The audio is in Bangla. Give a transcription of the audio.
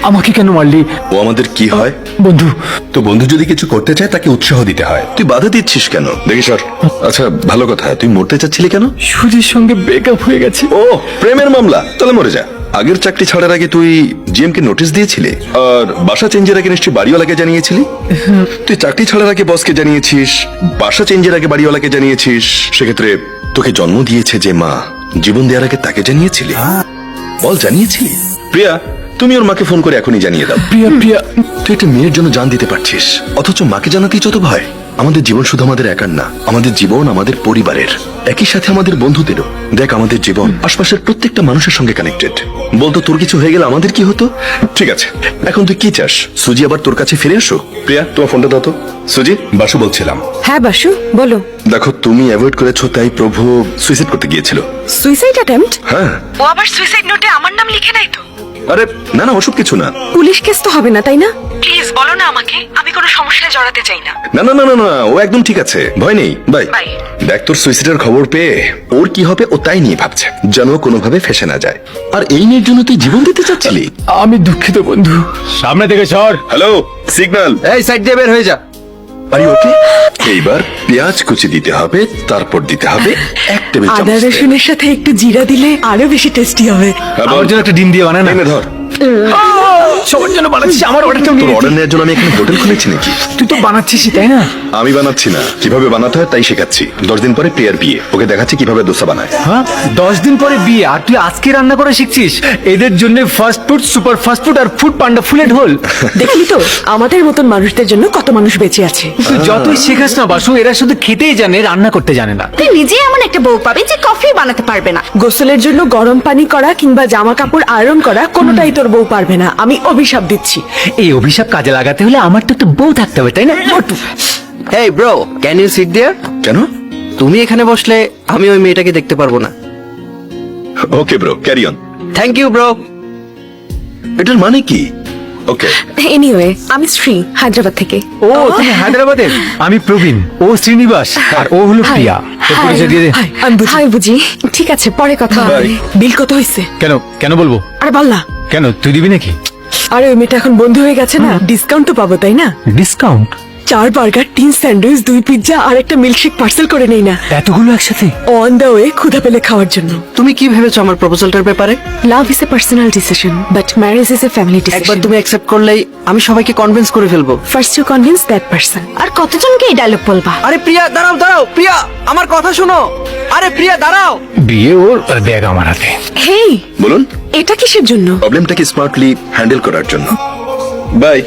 আমাকে কেন মারলি? ও আমাদের কি হয়? বন্ধু। তো বন্ধু যদি কিছু করতে চায় তাকে উৎসাহ দিতে হয়, তুই বাধা দিচ্ছিস কেন? দেখি সর। আচ্ছা ভালো কথা, তুই মরতে চাচ্ছিলি কেন? সুজির সঙ্গে ব্রেকআপ হয়ে গেছে। ও প্রেমের মামলা, তাহলে মরে যা। আগের চাকরি ছাড়ার আগে তুই জিএম কে নোটিশ দিয়েছিলি, আর বাসা চেঞ্জের আগে নিশ্চয়ই বাড়িওয়ালাকে জানিয়েছিলি। তুই চাকরি ছাড়ার আগে বসকে জানিয়েছিস, বাসা চেঞ্জের আগে বাড়িওয়ালাকে জানিয়েছিস। সেক্ষেত্রে তোকে জন্ম দিয়েছে যে মা, জীবন দেওয়ার আগে তাকে জানিয়েছিলি? বল, জানিয়েছিলি? প্রিয়া, তুমি ওর মাকে ফোন করে এখনই জানিয়ে দাও। প্রিয়া প্রিয়া, তুই একটা মেয়ের জন্য জান দিতে পারছিস, অথচ মাকে জানাতেই যত ভয়। আমাদের জীবন শুধু আমাদের একার না, আমাদের জীবন আমাদের পরিবারের, একই সাথে আমাদের বন্ধুদেরও। দেখ, আমাদের জীবন আশপাশের প্রত্যেকটা মানুষের সঙ্গে কানেক্টেড। বলতো তোর কিছু হয়ে গেলে আমাদের কি হতো? ঠিক আছে, এখন তুই কি চাস? সুজি আবার তোর কাছে ফিরে আসো? প্রিয়া, তোমার ফোনটা দাও তো। সুজি, বাসু বলছিলাম। হ্যাঁ বাসু, বলো। দেখো, তুমি অ্যাভয়েড করেছো তাই প্রভু সুইসাইড করতে গিয়েছিল। Suicide attempt? হ্যাঁ। ও আবার সুইসাইড নোটে আমার নাম লিখে নাই তো? আরে না না, ওসব কিছু না। পুলিশ কেস তো হবে না, তাই না? প্লিজ বলো না আমাকে, আমি কোনো সমস্যায় জড়াতে চাই না। না না না না না, ও একদম ঠিক আছে, ভয় নেই। বাই। দেখ, তোর সুইসাইডের খবর পেয়ে ওর কি হবে ও তাই নিয়ে ভাবছে, যেন কোনোভাবে ফেসে না যায়। আর এই মেয়ের জন্য তুই জীবন দিতে চাচ্ছিলি? আমি দুঃখিত বন্ধু। সামনে থেকে সর। Hello, signal. এই সাইড দিয়ে বের হয়ে যা। আরে ওকে, এইবার পেঁয়াজ কুচি দিতে হবে, তারপর দিতে হবে 1 টেবিল চামচ আদা তেল। রসুনের সাথে একটু জিরা দিলে আরো বেশি টেস্টি হবে। হ্যাঁ, বল। আমার জন্য একটা ডিম দিয়ে বানা না। এনে ধর। সবার জন্য বানাচ্ছিস, আমার অর্ডারটা তোর অর্ডার নেওয়ার জন্য আমি এখানে হোটেল খুলেছি নাকি? তুই তো বানাচ্ছিস, তাই না? আমি বানাচ্ছি না, কিভাবে বানাতে হয় তাই শেখাচ্ছি। 10 দিন পরে প্রিয়ার বিয়ে, ওকে দেখাচ্ছি কিভাবে দোসা বানায়। হ্যাঁ, 10 দিন পরে বিয়ে আর তুই আজকে রান্না করা শিখছিস? এদের জন্য fast food, super fast food আর Foodpanda full and whole. দেখলি তো, আমাদের মতন মানুষদের জন্য কত মানুষ বেঁচে আছে। তুই যতই শেখাস না বাসু, এরা শুধু খেতেই জানে, রান্না করতে জানে না। তুই নিজেই এমন একটা বউ পাবি যে কফি বানাতে পারবে না। গোসলের জন্য গরম পানি করা কিংবা জামা কাপড় আয়রন করা কোনোটাই তোর বউ পারবে না, আমি অভিশাপ দিচ্ছি। এই অভিশাপ কাজে লাগাতে হলে আমার তো একটা বউ থাকতে হবে, তাই না? Hey bro, can you sit there? কেন? তুমি এখানে বসলে আমি ওই মেয়েটাকে দেখতে পারবো না। Okay bro, carry on. Thank you bro. এটার মানে কি? ওকে। এনিওয়ে, আমি শ্রী, হায়দ্রাবাদ থেকে। ও, তুমি হায়দ্রাবাদের? আমি প্রবীণ, ও শ্রীনিবাস, আর ও হলো প্রিয়া। তোর পরিচয় দিয়ে দে। হাই বুঝি। ঠিক আছে, পরে কথা হবে। বিল কত হয়েছে? কেন কেন বলবো? আরে বল না। কেন, তুই দিবি নাকি? আরে ওই মেয়েটা এখন বন্ধু হয়ে গেছে না, ডিসকাউন্ট তো পাবো, তাই না? ডিসকাউন্ট? 4 বার্গার, 3 স্যান্ডউইচ, 2 পিৎজা আর একটা মিল্কশেক পার্সেল করে নেই না? এতগুলো একসাথে? অন দ্য ওয়ে, ক্ষুধা পেলে খাওয়ার জন্য। তুমি কি ভেবেছো আমার প্রপোজালটার ব্যাপারে? Love is a personal decision, but marriage is a family একবার ডিসিশন। তুমি অ্যাকসেপ্ট করলেই আমি সবাইকে কনভিন্স করে ফেলবো। First you convince that person. আর কতজনকে এই ডায়লগ বলবা? আরে প্রিয়া দাঁড়াও দাঁড়াও, প্রিয়া আমার কথা শোনো। আরে প্রিয়া দাঁড়াও। বিয়ে ওর, ব্যাগ আমার হাতে। হেই, বলুন। এটা কিসের জন্য? প্রবলেমটাকে স্মার্টলি হ্যান্ডেল করার জন্য। বাই।